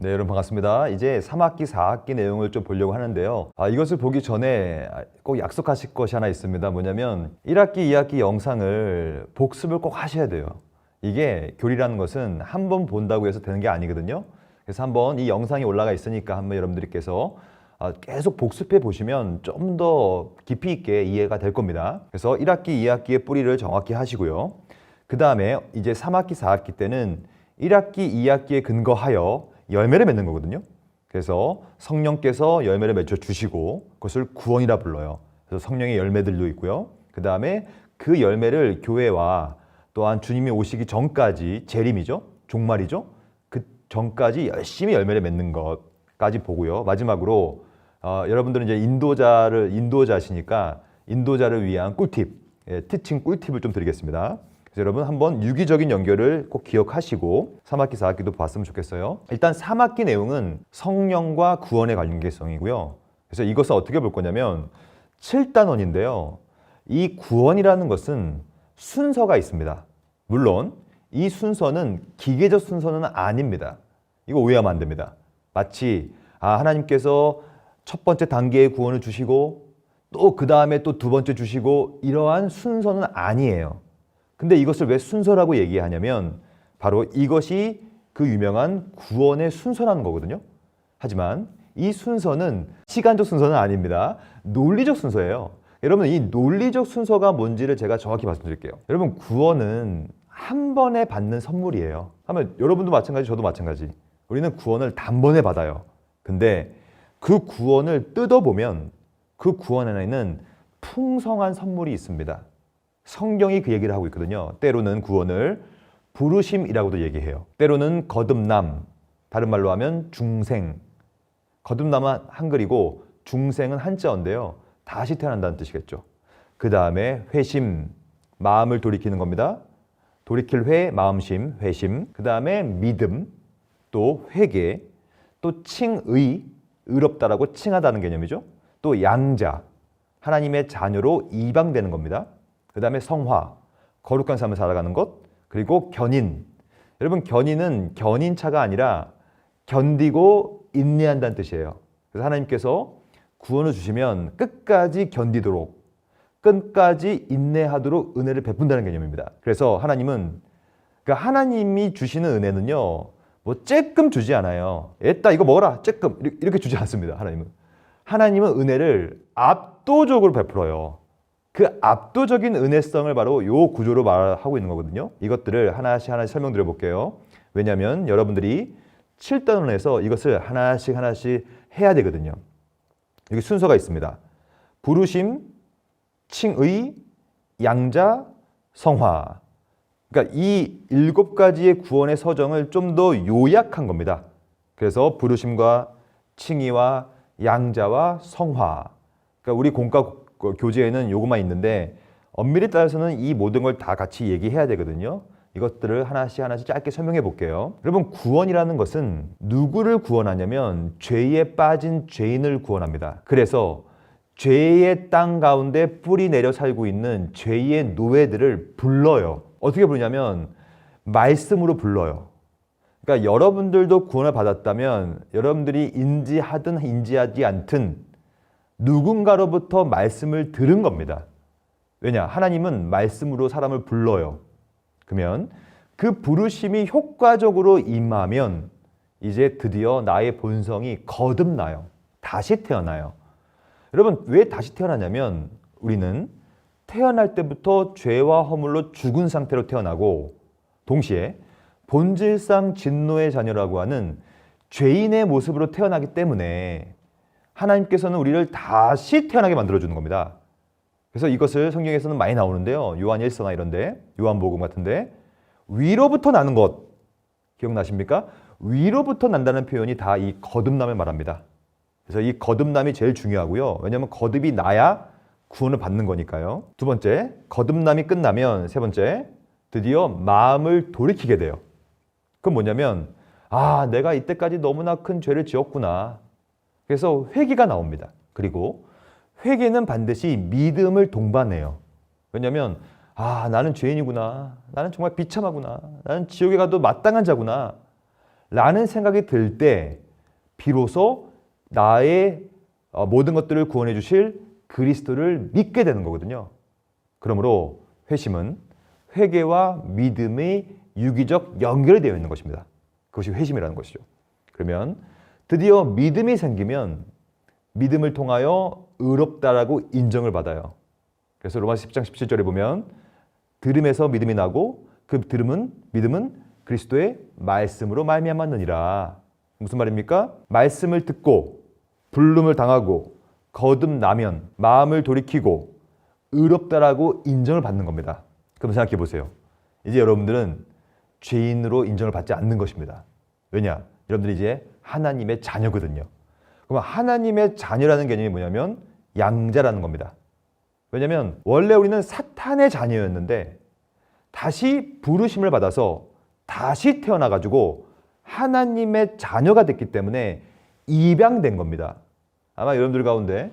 네, 여러분 반갑습니다. 이제 3학기, 4학기 내용을 좀 보려고 하는데요. 이것을 보기 전에 꼭 약속하실 것이 하나 있습니다. 뭐냐면 1학기, 2학기 영상을 복습을 꼭 하셔야 돼요. 이게 교리라는 것은 한 번 본다고 해서 되는 게 아니거든요. 그래서 한번 이 영상이 올라가 있으니까 한번 여러분들께서 계속 복습해 보시면 좀 더 깊이 있게 이해가 될 겁니다. 그래서 1학기, 2학기의 뿌리를 정확히 하시고요. 그 다음에 이제 3학기, 4학기 때는 1학기, 2학기에 근거하여 열매를 맺는 거거든요. 그래서 성령께서 열매를 맺어 주시고 그것을 구원이라 불러요. 그래서 성령의 열매들도 있고요. 그 다음에 그 열매를 교회와 또한 주님이 오시기 전까지 재림이죠. 종말이죠. 그 전까지 열심히 열매를 맺는 것까지 보고요. 마지막으로 여러분들은 이제 인도자시니까 인도자를 위한 꿀팁, 티칭 꿀팁을 좀 드리겠습니다. 그래서 여러분 한번 유기적인 연결을 꼭 기억하시고 3학기, 4학기도 봤으면 좋겠어요. 일단 3학기 내용은 성령과 구원의 관계성이고요. 그래서 이것을 어떻게 볼 거냐면 7단원인데요. 이 구원이라는 것은 순서가 있습니다. 물론 이 순서는 기계적 순서는 아닙니다. 이거 오해하면 안 됩니다. 마치 하나님께서 첫 번째 단계의 구원을 주시고 또 그 다음에 또 두 번째 주시고 이러한 순서는 아니에요. 근데 이것을 왜 순서라고 얘기하냐면 바로 이것이 그 유명한 구원의 순서라는 거거든요. 하지만 이 순서는 시간적 순서는 아닙니다. 논리적 순서예요. 여러분 이 논리적 순서가 뭔지를 제가 정확히 말씀드릴게요. 여러분 구원은 한 번에 받는 선물이에요. 하면 여러분도 마찬가지 저도 마찬가지. 우리는 구원을 단번에 받아요. 근데 그 구원을 뜯어보면 그 구원 안에는 풍성한 선물이 있습니다. 성경이 그 얘기를 하고 있거든요. 때로는 구원을 부르심이라고도 얘기해요. 때로는 거듭남, 다른 말로 하면 중생. 거듭남은 한글이고 중생은 한자어인데요. 다시 태어난다는 뜻이겠죠. 그 다음에 회심, 마음을 돌이키는 겁니다. 돌이킬 회, 마음심, 회심. 그 다음에 믿음, 또 회개, 또 칭의, 의롭다라고 칭하다는 개념이죠. 또 양자, 하나님의 자녀로 이방되는 겁니다. 그 다음에 성화, 거룩한 삶을 살아가는 것, 그리고 견인. 여러분 견인은 견인차가 아니라 견디고 인내한다는 뜻이에요. 그래서 하나님께서 구원을 주시면 끝까지 견디도록, 끝까지 인내하도록 은혜를 베푼다는 개념입니다. 그래서 하나님은 그러니까 하나님이 주시는 은혜는요, 뭐 쬐끔 주지 않아요. 에따 이거 먹어라 쬐끔 이렇게 주지 않습니다. 하나님은 은혜를 압도적으로 베풀어요. 그 압도적인 은혜성을 바로 이 구조로 말하고 있는 거거든요. 이것들을 하나씩 설명드려 볼게요. 왜냐하면 여러분들이 7단원에서 이것을 하나씩 해야 되거든요. 여기 순서가 있습니다. 부르심, 칭의, 양자, 성화. 그러니까 이 7가지의 구원의 서정을 좀 더 요약한 겁니다. 그래서 부르심과 칭의와 양자와 성화. 그러니까 우리 공과 교재에는 요것만 있는데 엄밀히 따라서는 이 모든 걸 다 같이 얘기해야 되거든요. 이것들을 하나씩 짧게 설명해 볼게요. 여러분 구원이라는 것은 누구를 구원하냐면 죄에 빠진 죄인을 구원합니다. 그래서 죄의 땅 가운데 뿌리 내려 살고 있는 죄의 노예들을 불러요. 어떻게 부르냐면 말씀으로 불러요. 그러니까 여러분들도 구원을 받았다면 여러분들이 인지하든 인지하지 않든 누군가로부터 말씀을 들은 겁니다. 왜냐? 하나님은 말씀으로 사람을 불러요. 그러면 그 부르심이 효과적으로 임하면 이제 드디어 나의 본성이 거듭나요. 다시 태어나요. 여러분 왜 다시 태어나냐면 우리는 태어날 때부터 죄와 허물로 죽은 상태로 태어나고 동시에 본질상 진노의 자녀라고 하는 죄인의 모습으로 태어나기 때문에 하나님께서는 우리를 다시 태어나게 만들어주는 겁니다. 그래서 이것을 성경에서는 많이 나오는데요. 요한 1서나 이런데, 요한복음 같은데 위로부터 나는 것 기억나십니까? 위로부터 난다는 표현이 다 이 거듭남을 말합니다. 그래서 이 거듭남이 제일 중요하고요. 왜냐하면 거듭이 나야 구원을 받는 거니까요. 두 번째, 거듭남이 끝나면 세 번째, 드디어 마음을 돌이키게 돼요. 그건 뭐냐면 내가 이때까지 너무나 큰 죄를 지었구나. 그래서 회개가 나옵니다. 그리고 회개는 반드시 믿음을 동반해요. 왜냐하면 나는 죄인이구나. 나는 정말 비참하구나. 나는 지옥에 가도 마땅한 자구나. 라는 생각이 들 때 비로소 나의 모든 것들을 구원해 주실 그리스도를 믿게 되는 거거든요. 그러므로 회심은 회개와 믿음의 유기적 연결이 되어 있는 것입니다. 그것이 회심이라는 것이죠. 그러면 드디어 믿음이 생기면 믿음을 통하여 의롭다라고 인정을 받아요. 그래서 로마서 10장 17절에 보면 들음에서 믿음이 나고 그 믿음은 그리스도의 말씀으로 말미암았느니라. 무슨 말입니까? 말씀을 듣고 불름을 당하고 거듭나면 마음을 돌이키고 의롭다라고 인정을 받는 겁니다. 그럼 생각해 보세요. 이제 여러분들은 죄인으로 인정을 받지 않는 것입니다. 왜냐? 여러분들이 이제 하나님의 자녀거든요. 그럼 하나님의 자녀라는 개념이 뭐냐면 양자라는 겁니다. 왜냐하면 원래 우리는 사탄의 자녀였는데 다시 부르심을 받아서 다시 태어나가지고 하나님의 자녀가 됐기 때문에 입양된 겁니다. 아마 여러분들 가운데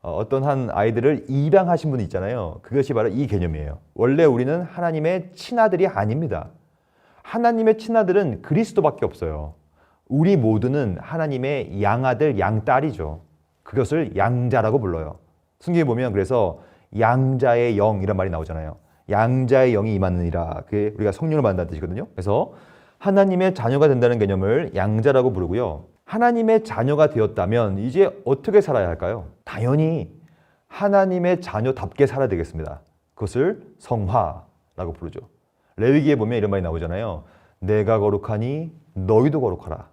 어떤 한 아이들을 입양하신 분이 있잖아요. 그것이 바로 이 개념이에요. 원래 우리는 하나님의 친아들이 아닙니다. 하나님의 친아들은 그리스도밖에 없어요. 우리 모두는 하나님의 양아들, 양딸이죠. 그것을 양자라고 불러요. 성경에 보면 그래서 양자의 영 이런 말이 나오잖아요. 양자의 영이 임하느니라. 그게 우리가 성령을 받는다는 뜻이거든요. 그래서 하나님의 자녀가 된다는 개념을 양자라고 부르고요. 하나님의 자녀가 되었다면 이제 어떻게 살아야 할까요? 당연히 하나님의 자녀답게 살아야 되겠습니다. 그것을 성화라고 부르죠. 레위기에 보면 이런 말이 나오잖아요. 내가 거룩하니 너희도 거룩하라.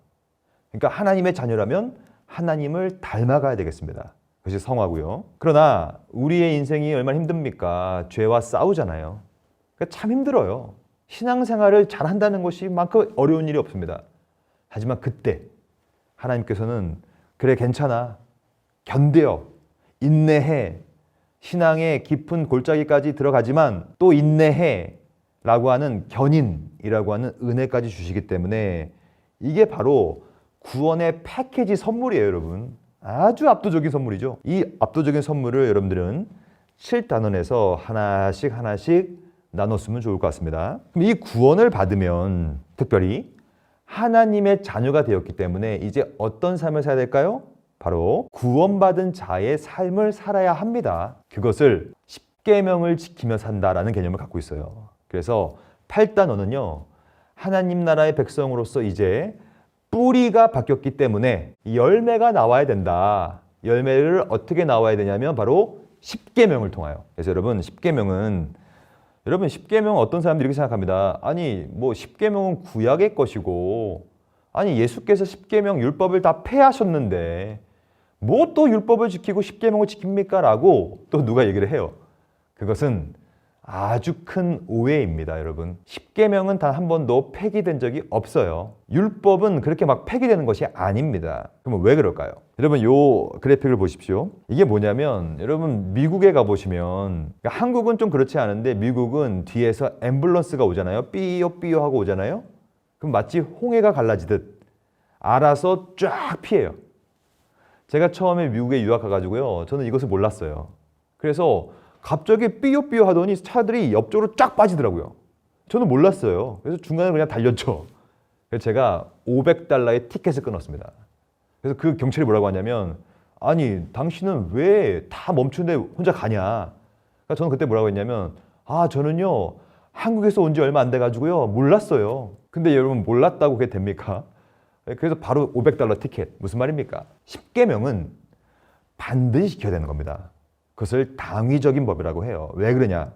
그러니까 하나님의 자녀라면 하나님을 닮아가야 되겠습니다. 그것이 성화고요. 그러나 우리의 인생이 얼마나 힘듭니까? 죄와 싸우잖아요. 그러니까 참 힘들어요. 신앙생활을 잘한다는 것이 만큼 어려운 일이 없습니다. 하지만 그때 하나님께서는 그래 괜찮아. 견뎌. 인내해. 신앙의 깊은 골짜기까지 들어가지만 또 인내해. 라고 하는 견인이라고 하는 은혜까지 주시기 때문에 이게 바로 구원의 패키지 선물이에요, 여러분. 아주 압도적인 선물이죠. 이 압도적인 선물을 여러분들은 7단원에서 하나씩 나눴으면 좋을 것 같습니다. 그럼 이 구원을 받으면 특별히 하나님의 자녀가 되었기 때문에 이제 어떤 삶을 살아야 될까요? 바로 구원받은 자의 삶을 살아야 합니다. 그것을 십계명을 지키며 산다라는 개념을 갖고 있어요. 그래서 8단원은요. 하나님 나라의 백성으로서 이제 뿌리가 바뀌었기 때문에 열매가 나와야 된다. 열매를 어떻게 나와야 되냐면 바로 십계명을 통하여. 그래서 여러분 십계명은 어떤 사람들이 이렇게 생각합니다. 아니 뭐 십계명은 구약의 것이고 아니 예수께서 십계명 율법을 다 폐하셨는데 뭐 또 율법을 지키고 십계명을 지킵니까? 라고 또 누가 얘기를 해요. 그것은 아주 큰 오해입니다, 여러분. 십계명은 단 한 번도 폐기된 적이 없어요. 율법은 그렇게 막 폐기되는 것이 아닙니다. 그러면 왜 그럴까요? 여러분 요 그래픽을 보십시오. 이게 뭐냐면 여러분 미국에 가보시면 그러니까 한국은 좀 그렇지 않은데 미국은 뒤에서 앰뷸런스가 오잖아요. 삐요삐요 하고 오잖아요. 그럼 마치 홍해가 갈라지듯 알아서 쫙 피해요. 제가 처음에 미국에 유학 가가지고요. 저는 이것을 몰랐어요. 그래서 갑자기 삐요삐요 하더니 차들이 옆쪽으로 쫙 빠지더라고요. 저는 몰랐어요. 그래서 중간에 그냥 달렸죠. 그래서 제가 $500의 티켓을 끊었습니다. 그래서 그 경찰이 뭐라고 하냐면 아니 당신은 왜 다 멈추는데 혼자 가냐. 그러니까 저는 그때 뭐라고 했냐면 저는요 한국에서 온 지 얼마 안 돼가지고요 몰랐어요. 근데 여러분 몰랐다고 그게 됩니까? 그래서 바로 $500 티켓. 무슨 말입니까? 십계명은 반드시 지켜야 되는 겁니다. 그것을 당위적인 법이라고 해요. 왜 그러냐?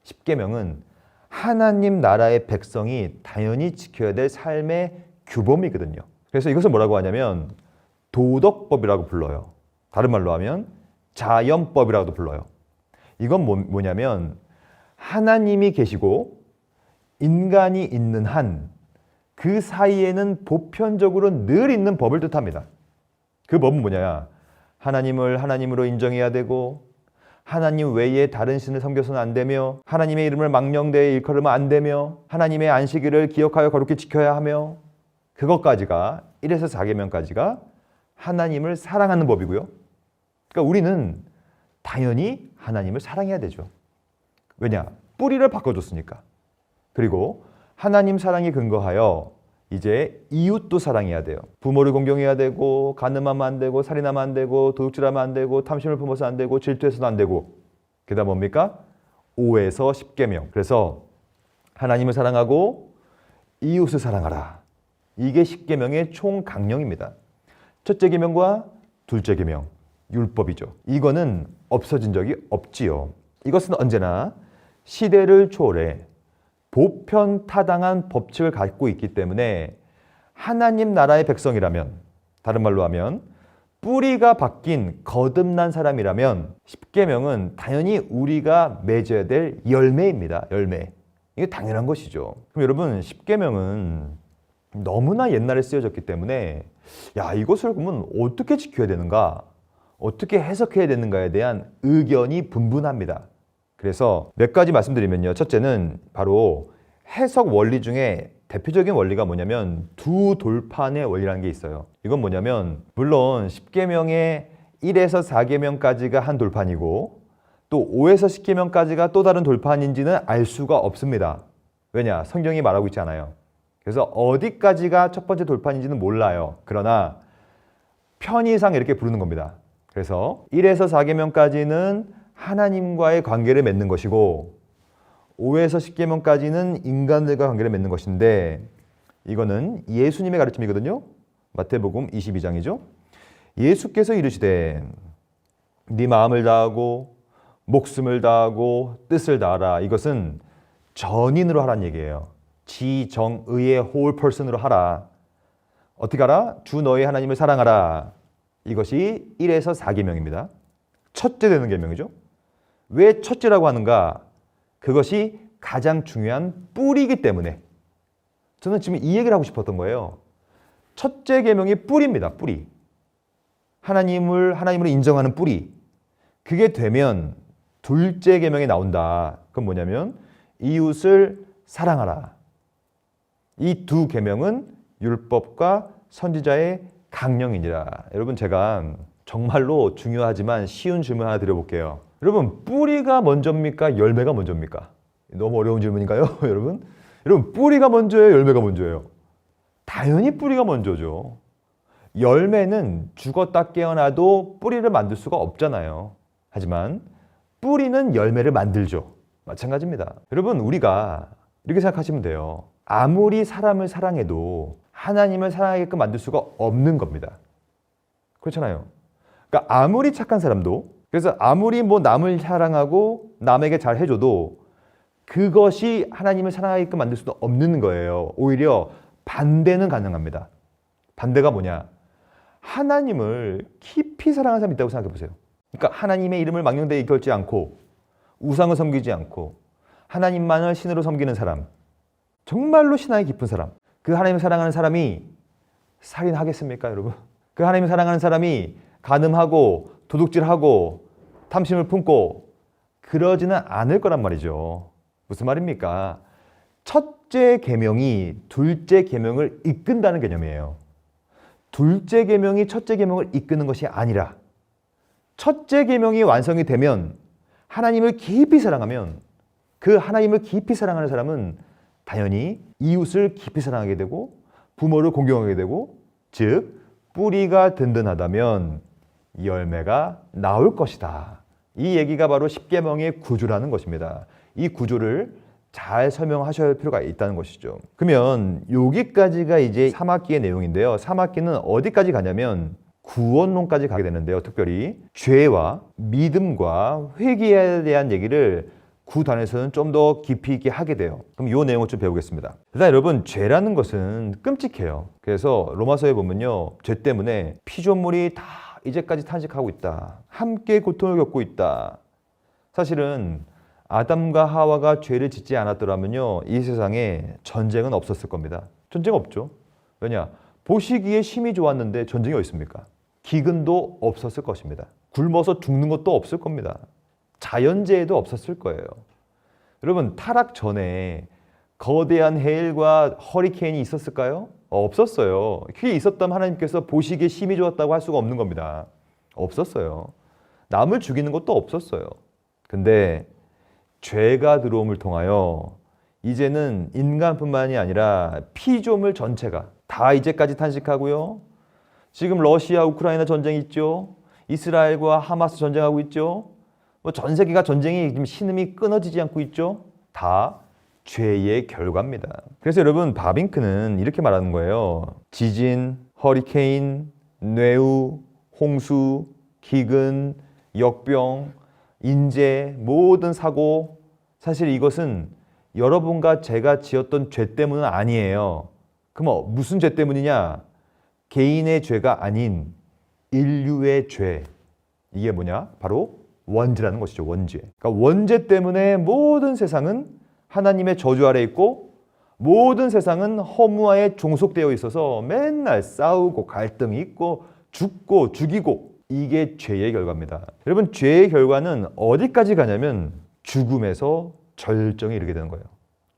십계명은 하나님 나라의 백성이 당연히 지켜야 될 삶의 규범이거든요. 그래서 이것을 뭐라고 하냐면 도덕법이라고 불러요. 다른 말로 하면 자연법이라고도 불러요. 이건 뭐냐면 하나님이 계시고 인간이 있는 한 그 사이에는 보편적으로 늘 있는 법을 뜻합니다. 그 법은 뭐냐? 하나님을 하나님으로 인정해야 되고 하나님 외에 다른 신을 섬겨서는 안 되며 하나님의 이름을 망령되이 일컬으면 안 되며 하나님의 안식일을 기억하여 거룩히 지켜야 하며 그것까지가 1에서 4계명까지가 하나님을 사랑하는 법이고요. 그러니까 우리는 당연히 하나님을 사랑해야 되죠. 왜냐? 뿌리를 바꿔줬으니까. 그리고 하나님 사랑에 근거하여 이제 이웃도 사랑해야 돼요. 부모를 공경해야 되고, 간음하면 안 되고, 살인하면 안 되고, 도둑질하면 안 되고, 탐심을 품어서 안 되고, 질투해서도 안 되고. 그다음 뭡니까? 5에서 10계명. 그래서 하나님을 사랑하고 이웃을 사랑하라. 이게 10계명의 총 강령입니다. 첫째 계명과 둘째 계명, 율법이죠. 이거는 없어진 적이 없지요. 이것은 언제나 시대를 초월해 보편타당한 법칙을 갖고 있기 때문에 하나님 나라의 백성이라면, 다른 말로 하면 뿌리가 바뀐 거듭난 사람이라면 10계명은 당연히 우리가 맺어야 될 열매입니다. 열매. 이게 당연한 것이죠. 그럼 여러분, 10계명은 너무나 옛날에 쓰여졌기 때문에 이것을 그러면 어떻게 지켜야 되는가, 어떻게 해석해야 되는가에 대한 의견이 분분합니다. 그래서 몇 가지 말씀드리면요. 첫째는 바로 해석 원리 중에 대표적인 원리가 뭐냐면 두 돌판의 원리라는 게 있어요. 이건 뭐냐면 물론 10계명의 1에서 4계명까지가 한 돌판이고 또 5에서 10계명까지가 또 다른 돌판인지는 알 수가 없습니다. 왜냐? 성경이 말하고 있지 않아요. 그래서 어디까지가 첫 번째 돌판인지는 몰라요. 그러나 편의상 이렇게 부르는 겁니다. 그래서 1에서 4계명까지는 하나님과의 관계를 맺는 것이고 5에서 10계명까지는 인간들과 관계를 맺는 것인데 이거는 예수님의 가르침이거든요. 마태복음 22장이죠. 예수께서 이르시되 네 마음을 다하고 목숨을 다하고 뜻을 다하라. 이것은 전인으로 하라는 얘기예요. 지정의의 whole person으로 하라. 어떻게 하라? 주 너의 하나님을 사랑하라. 이것이 1에서 4계명입니다. 첫째 되는 계명이죠. 왜 첫째라고 하는가? 그것이 가장 중요한 뿌리이기 때문에. 저는 지금 이 얘기를 하고 싶었던 거예요. 첫째 계명이 뿌리입니다. 뿌리. 하나님을 인정하는 뿌리. 그게 되면 둘째 계명이 나온다. 그건 뭐냐면 이웃을 사랑하라. 이 두 계명은 율법과 선지자의 강령이니라. 여러분, 제가 정말로 중요하지만 쉬운 질문 하나 드려볼게요. 여러분, 뿌리가 먼저입니까? 열매가 먼저입니까? 너무 어려운 질문인가요? 여러분? 여러분, 뿌리가 먼저예요? 열매가 먼저예요? 당연히 뿌리가 먼저죠. 열매는 죽었다 깨어나도 뿌리를 만들 수가 없잖아요. 하지만 뿌리는 열매를 만들죠. 마찬가지입니다. 여러분, 우리가 이렇게 생각하시면 돼요. 아무리 사람을 사랑해도 하나님을 사랑하게끔 만들 수가 없는 겁니다. 그렇잖아요. 그러니까 아무리 착한 사람도, 그래서 아무리 남을 사랑하고 남에게 잘 해줘도 그것이 하나님을 사랑하게끔 만들 수도 없는 거예요. 오히려 반대는 가능합니다. 반대가 뭐냐? 하나님을 깊이 사랑하는 사람이 있다고 생각해 보세요. 그러니까 하나님의 이름을 망령되이 걸지 않고 우상을 섬기지 않고 하나님만을 신으로 섬기는 사람, 정말로 신앙이 깊은 사람, 그 하나님을 사랑하는 사람이 살인하겠습니까, 여러분? 그 하나님을 사랑하는 사람이 간음하고 도둑질하고 탐심을 품고 그러지는 않을 거란 말이죠. 무슨 말입니까? 첫째 계명이 둘째 계명을 이끈다는 개념이에요. 둘째 계명이 첫째 계명을 이끄는 것이 아니라 첫째 계명이 완성이 되면 하나님을 깊이 사랑하면 그 하나님을 깊이 사랑하는 사람은 당연히 이웃을 깊이 사랑하게 되고 부모를 공경하게 되고, 즉 뿌리가 든든하다면 열매가 나올 것이다. 이 얘기가 바로 10계명의 구조라는 것입니다. 이 구조를 잘 설명하셔야 할 필요가 있다는 것이죠. 그러면 여기까지가 이제 3학기의 내용인데요. 3학기는 어디까지 가냐면 구원론까지 가게 되는데요. 특별히 죄와 믿음과 회개에 대한 얘기를 9단에서는 좀 더 깊이 있게 하게 돼요. 그럼 이 내용을 좀 배우겠습니다. 일단 여러분, 죄라는 것은 끔찍해요. 그래서 로마서에 보면요, 죄 때문에 피조물이 다 이제까지 탄식하고 있다. 함께 고통을 겪고 있다. 사실은 아담과 하와가 죄를 짓지 않았더라면요, 이 세상에 전쟁은 없었을 겁니다. 전쟁 없죠. 왜냐? 보시기에 심히 좋았는데 전쟁이 어디 있습니까? 기근도 없었을 것입니다. 굶어서 죽는 것도 없을 겁니다. 자연재해도 없었을 거예요. 여러분, 타락 전에 거대한 해일과 허리케인이 있었을까요? 없었어요. 그게 있었다면 하나님께서 보시기에 심히 좋았다고 할 수가 없는 겁니다. 없었어요. 남을 죽이는 것도 없었어요. 근데 죄가 들어옴을 통하여 이제는 인간뿐만이 아니라 피조물 전체가 다 이제까지 탄식하고요. 지금 러시아 우크라이나 전쟁 있죠. 이스라엘과 하마스 전쟁하고 있죠. 뭐 전 세계가 전쟁이 지금 신음이 끊어지지 않고 있죠. 다 죄의 결과입니다. 그래서 여러분 바빙크는 이렇게 말하는 거예요. 지진, 허리케인, 뇌우, 홍수, 기근, 역병, 인재, 모든 사고, 사실 이것은 여러분과 제가 지었던 죄 때문은 아니에요. 그럼 무슨 죄 때문이냐? 개인의 죄가 아닌 인류의 죄. 이게 뭐냐? 바로 원죄라는 것이죠. 원죄. 그러니까 원죄 때문에 모든 세상은 하나님의 저주 아래 있고 모든 세상은 허무하에 종속되어 있어서 맨날 싸우고 갈등이 있고 죽고 죽이고, 이게 죄의 결과입니다. 여러분, 죄의 결과는 어디까지 가냐면 죽음에서 절정에 이르게 되는 거예요.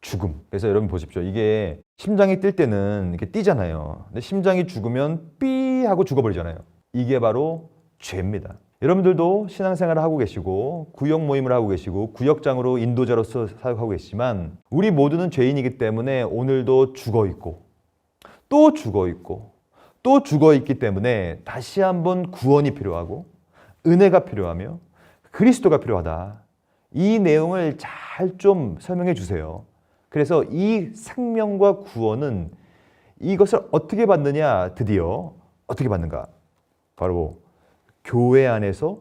죽음. 그래서 여러분 보십시오. 이게 심장이 뛸 때는 이렇게 뛰잖아요. 근데 심장이 죽으면 삐 하고 죽어버리잖아요. 이게 바로 죄입니다. 여러분들도 신앙생활을 하고 계시고 구역 모임을 하고 계시고 구역장으로 인도자로서 사역하고 계시지만 우리 모두는 죄인이기 때문에 오늘도 죽어있고 또 죽어있고 또 죽어있기 때문에 다시 한번 구원이 필요하고 은혜가 필요하며 그리스도가 필요하다. 이 내용을 잘 좀 설명해 주세요. 그래서 이 생명과 구원은 이것을 어떻게 받느냐, 드디어 어떻게 받는가? 바로 교회 안에서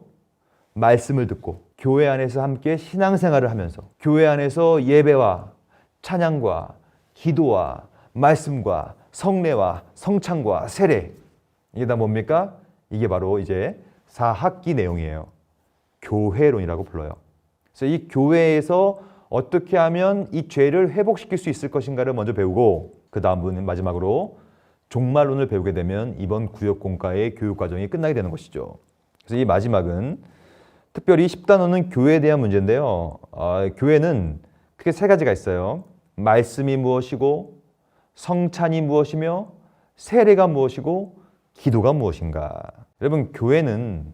말씀을 듣고 교회 안에서 함께 신앙생활을 하면서 교회 안에서 예배와 찬양과 기도와 말씀과 성례와 성찬과 세례, 이게 다 뭡니까? 이게 바로 이제 4학기 내용이에요. 교회론이라고 불러요. 그래서 이 교회에서 어떻게 하면 이 죄를 회복시킬 수 있을 것인가를 먼저 배우고 그 다음은 마지막으로 종말론을 배우게 되면 이번 구역공과의 교육과정이 끝나게 되는 것이죠. 그래서 이 마지막은 특별히 10단원은 교회에 대한 문제인데요. 교회는 크게 세 가지가 있어요. 말씀이 무엇이고 성찬이 무엇이며 세례가 무엇이고 기도가 무엇인가. 여러분, 교회는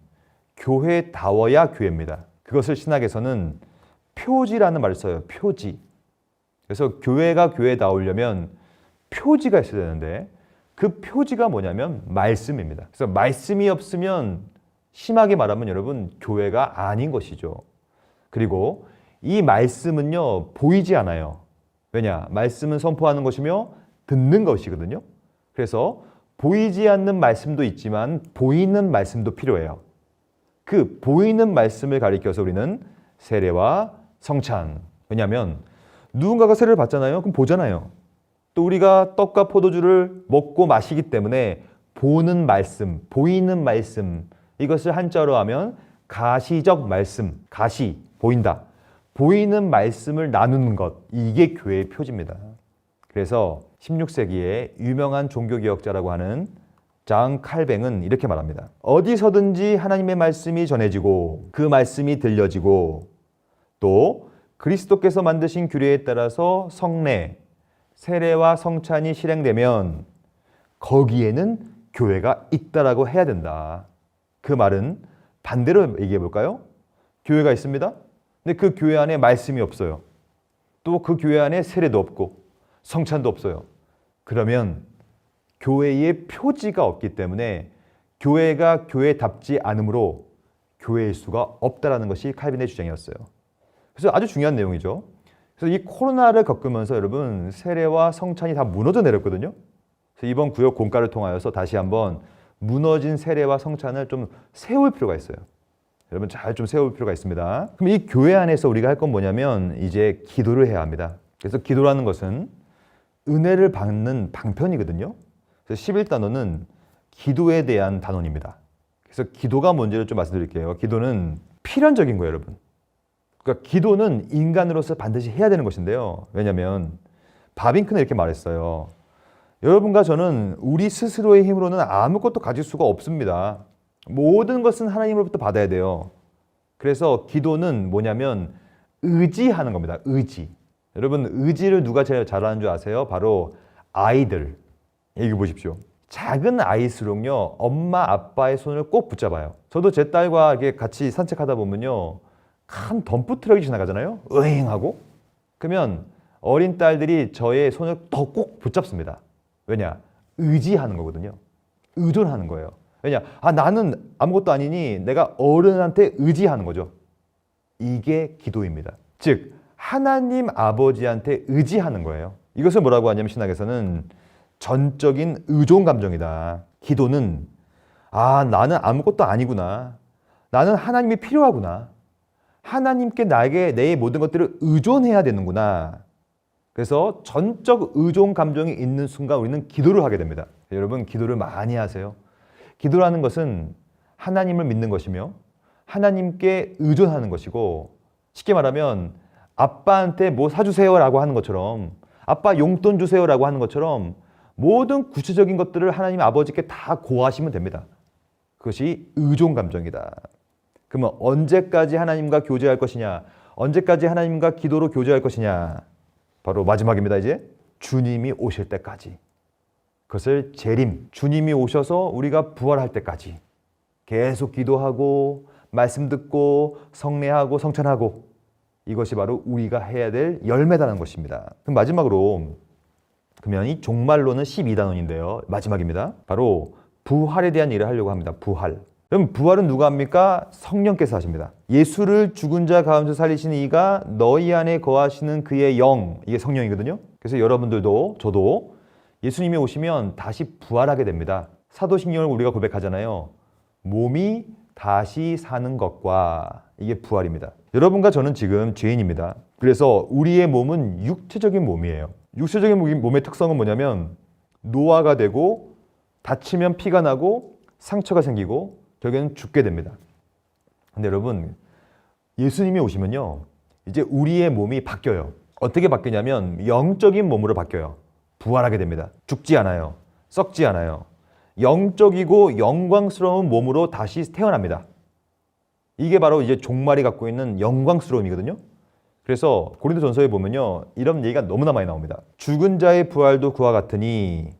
교회다워야 교회입니다. 그것을 신학에서는 표지라는 말을 써요. 표지. 그래서 교회가 교회다우려면 표지가 있어야 되는데 그 표지가 뭐냐면 말씀입니다. 그래서 말씀이 없으면 심하게 말하면 여러분 교회가 아닌 것이죠. 그리고 이 말씀은요 보이지 않아요. 왜냐? 말씀은 선포하는 것이며 듣는 것이거든요. 그래서 보이지 않는 말씀도 있지만 보이는 말씀도 필요해요. 그 보이는 말씀을 가리켜서 우리는 세례와 성찬. 왜냐하면 누군가가 세례를 받잖아요. 그럼 보잖아요. 또 우리가 떡과 포도주를 먹고 마시기 때문에 보는 말씀, 보이는 말씀, 이것을 한자로 하면 가시적 말씀, 가시, 보인다. 보이는 말씀을 나누는 것, 이게 교회의 표지입니다. 그래서 16세기에 유명한 종교개혁자라고 하는 장 칼뱅은 이렇게 말합니다. 어디서든지 하나님의 말씀이 전해지고 그 말씀이 들려지고 또 그리스도께서 만드신 규례에 따라서 성례, 세례와 성찬이 실행되면 거기에는 교회가 있다라고 해야 된다. 그 말은 반대로 얘기해 볼까요? 교회가 있습니다. 근데 그 교회 안에 말씀이 없어요. 또 그 교회 안에 세례도 없고 성찬도 없어요. 그러면 교회의 표지가 없기 때문에 교회가 교회답지 않으므로 교회일 수가 없다라는 것이 칼빈의 주장이었어요. 그래서 아주 중요한 내용이죠. 그래서 이 코로나를 겪으면서 여러분 세례와 성찬이 다 무너져 내렸거든요. 그래서 이번 구역 공과를 통하여서 다시 한번 무너진 세례와 성찬을 좀 세울 필요가 있어요. 여러분 잘 좀 세울 필요가 있습니다. 그럼 이 교회 안에서 우리가 할 건 뭐냐면 이제 기도를 해야 합니다. 그래서 기도라는 것은 은혜를 받는 방편이거든요. 그래서 11단원은 기도에 대한 단원입니다. 그래서 기도가 뭔지를 좀 말씀드릴게요. 기도는 필연적인 거예요, 여러분. 그러니까 기도는 인간으로서 반드시 해야 되는 것인데요. 왜냐하면 바빙크는 이렇게 말했어요. 여러분과 저는 우리 스스로의 힘으로는 아무것도 가질 수가 없습니다. 모든 것은 하나님으로부터 받아야 돼요. 그래서 기도는 뭐냐면 의지하는 겁니다. 의지. 여러분 의지를 누가 제일 잘하는 줄 아세요? 바로 아이들. 여기 보십시오. 작은 아이일수록요 엄마 아빠의 손을 꼭 붙잡아요. 저도 제 딸과 이렇게 같이 산책하다 보면요 큰 덤프 트럭이 지나가잖아요. 으잉 하고. 그러면 어린 딸들이 저의 손을 더 꼭 붙잡습니다. 왜냐? 의지하는 거거든요. 의존하는 거예요. 왜냐? 나는 아무것도 아니니 내가 어른한테 의지하는 거죠. 이게 기도입니다. 즉 하나님 아버지한테 의지하는 거예요. 이것을 뭐라고 하냐면 신학에서는 전적인 의존 감정이다. 기도는 나는 아무것도 아니구나. 나는 하나님이 필요하구나. 하나님께 나에게 내 모든 것들을 의존해야 되는구나. 그래서 전적 의존 감정이 있는 순간 우리는 기도를 하게 됩니다. 여러분 기도를 많이 하세요. 기도라는 것은 하나님을 믿는 것이며 하나님께 의존하는 것이고 쉽게 말하면 아빠한테 뭐 사주세요라고 하는 것처럼 아빠 용돈 주세요라고 하는 것처럼 모든 구체적인 것들을 하나님 아버지께 다 고하시면 됩니다. 그것이 의존 감정이다. 그러면 언제까지 하나님과 교제할 것이냐? 언제까지 하나님과 기도로 교제할 것이냐? 바로 마지막입니다. 이제 주님이 오실 때까지. 그것을 재림, 주님이 오셔서 우리가 부활할 때까지 계속 기도하고 말씀 듣고 성례하고 성찬하고 이것이 바로 우리가 해야 될 열매다는 것입니다. 그럼 마지막으로 그러면 이 종말론은 12단원인데요. 마지막입니다. 바로 부활에 대한 일을 하려고 합니다. 부활. 그럼 부활은 누가 합니까? 성령께서 하십니다. 예수를 죽은 자 가운데서 살리시는 이가 너희 안에 거하시는 그의 영, 이게 성령이거든요. 그래서 여러분들도 저도 예수님이 오시면 다시 부활하게 됩니다. 사도신경을 우리가 고백하잖아요. 몸이 다시 사는 것과 이게 부활입니다. 여러분과 저는 지금 죄인입니다. 그래서 우리의 몸은 육체적인 몸이에요. 육체적인 몸의 특성은 뭐냐면 노화가 되고 다치면 피가 나고 상처가 생기고 결국에는 죽게 됩니다. 근데 여러분 예수님이 오시면요 이제 우리의 몸이 바뀌어요. 어떻게 바뀌냐면 영적인 몸으로 바뀌어요. 부활하게 됩니다. 죽지 않아요. 썩지 않아요. 영적이고 영광스러운 몸으로 다시 태어납니다. 이게 바로 이제 종말이 갖고 있는 영광스러움이거든요. 그래서 고린도전서에 보면요 이런 얘기가 너무나 많이 나옵니다. 죽은 자의 부활도 그와 같으니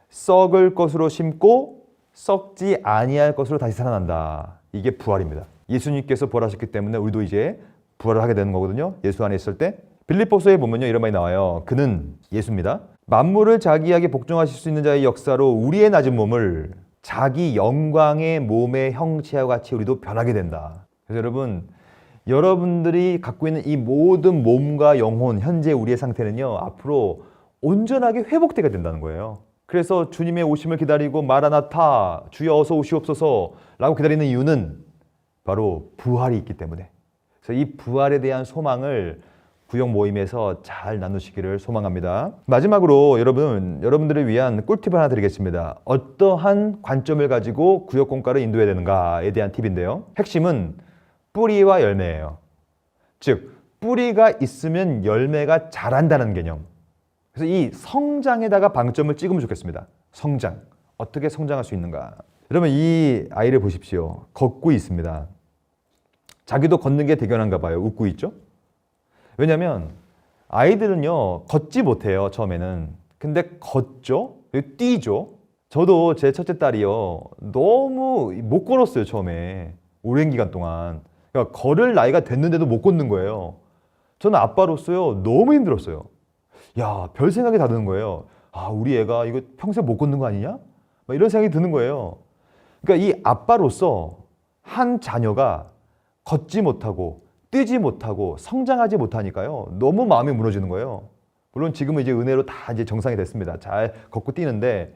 썩을 것으로 심고 썩지 아니할 것으로 다시 살아난다. 이게 부활입니다. 예수님께서 부활하셨기 때문에 우리도 이제 부활을 하게 되는 거거든요. 예수 안에 있을 때. 빌립보서에 보면요 이런 말이 나와요. 그는 예수입니다. 만물을 자기에게 복종하실 수 있는 자의 역사로 우리의 낮은 몸을 자기 영광의 몸의 형체와 같이 우리도 변하게 된다. 그래서 여러분 여러분들이 갖고 있는 이 모든 몸과 영혼 현재 우리의 상태는요 앞으로 온전하게 회복되게 된다는 거예요. 그래서 주님의 오심을 기다리고 마라나타 주여 어서 오시옵소서 라고 기다리는 이유는 바로 부활이 있기 때문에. 그래서 이 부활에 대한 소망을 구역 모임에서 잘 나누시기를 소망합니다. 마지막으로 여러분들을 위한 꿀팁을 하나 드리겠습니다. 어떠한 관점을 가지고 구역 공과를 인도해야 되는가에 대한 팁인데요. 핵심은 뿌리와 열매예요. 즉 뿌리가 있으면 열매가 자란다는 개념. 그래서 이 성장에다가 방점을 찍으면 좋겠습니다. 성장. 어떻게 성장할 수 있는가. 여러분 이 아이를 보십시오. 걷고 있습니다. 자기도 걷는 게 대견한가 봐요. 웃고 있죠. 왜냐하면 아이들은요 걷지 못해요. 처음에는. 근데 걷죠. 뛰죠. 저도 제 첫째 딸이요 너무 못 걸었어요. 처음에. 오랜 기간 동안. 그러니까 걸을 나이가 됐는데도 못 걷는 거예요. 저는 아빠로서요 너무 힘들었어요. 야, 별 생각이 다 드는 거예요. 우리 애가 이거 평생 못 걷는 거 아니냐? 막 이런 생각이 드는 거예요. 그러니까 이 아빠로서 한 자녀가 걷지 못하고 뛰지 못하고 성장하지 못하니까요. 너무 마음이 무너지는 거예요. 물론 지금은 이제 은혜로 다 이제 정상이 됐습니다. 잘 걷고 뛰는데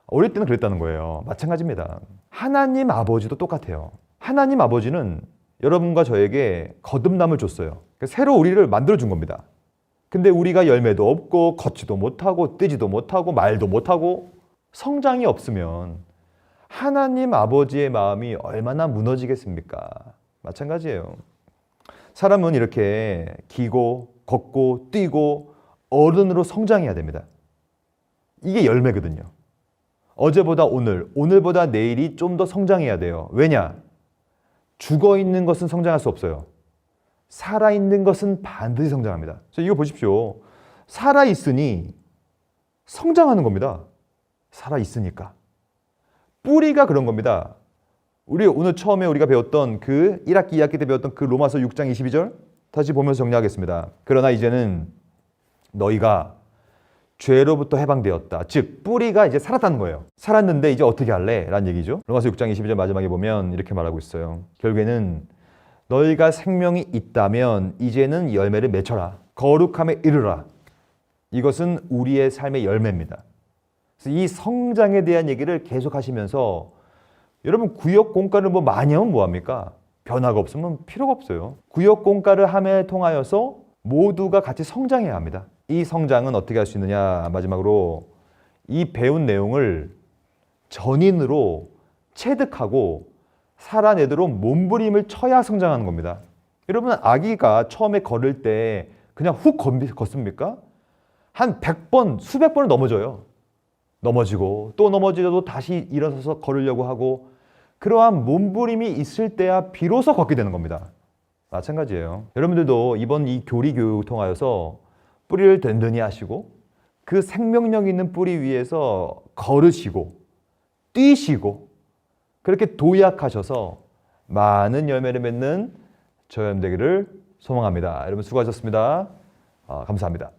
어릴 때는 그랬다는 거예요. 마찬가지입니다. 하나님 아버지도 똑같아요. 하나님 아버지는 여러분과 저에게 거듭남을 줬어요. 새로 우리를 만들어준 겁니다. 근데 우리가 열매도 없고 걷지도 못하고 뛰지도 못하고 말도 못하고 성장이 없으면 하나님 아버지의 마음이 얼마나 무너지겠습니까? 마찬가지예요. 사람은 이렇게 기고 걷고 뛰고 어른으로 성장해야 됩니다. 이게 열매거든요. 어제보다 오늘, 오늘보다 내일이 좀 더 성장해야 돼요. 왜냐? 죽어있는 것은 성장할 수 없어요. 살아있는 것은 반드시 성장합니다. 이거 보십시오. 살아있으니 성장하는 겁니다. 살아있으니까. 뿌리가 그런 겁니다. 우리 오늘 처음에 우리가 배웠던 그 1학기, 2학기 때 배웠던 그 로마서 6장 22절 다시 보면서 정리하겠습니다. 그러나 이제는 너희가 죄로부터 해방되었다. 즉 뿌리가 이제 살았다는 거예요. 살았는데 이제 어떻게 할래? 라는 얘기죠. 로마서 6장 22절 마지막에 보면 이렇게 말하고 있어요. 결국에는 너희가 생명이 있다면 이제는 열매를 맺혀라. 거룩함에 이르라. 이것은 우리의 삶의 열매입니다. 그래서 이 성장에 대한 얘기를 계속 하시면서 여러분 구역 공과를 뭐 많이 하면 뭐합니까? 변화가 없으면 필요가 없어요. 구역 공과를 함에 통하여서 모두가 같이 성장해야 합니다. 이 성장은 어떻게 할 수 있느냐? 마지막으로 이 배운 내용을 전인으로 체득하고 살아내도록 몸부림을 쳐야 성장하는 겁니다. 여러분 아기가 처음에 걸을 때 그냥 훅 걷습니까? 한 100번, 수백 번을 넘어져요. 넘어지고 또 넘어지려도 다시 일어서서 걸으려고 하고 그러한 몸부림이 있을 때야 비로소 걷게 되는 겁니다. 마찬가지예요. 여러분들도 이번 이 교리 교육을 통하여서 뿌리를 든든히 하시고 그 생명력 있는 뿌리 위에서 걸으시고 뛰시고 그렇게 도약하셔서 많은 열매를 맺는 저염 되기를 소망합니다. 여러분 수고하셨습니다. 감사합니다.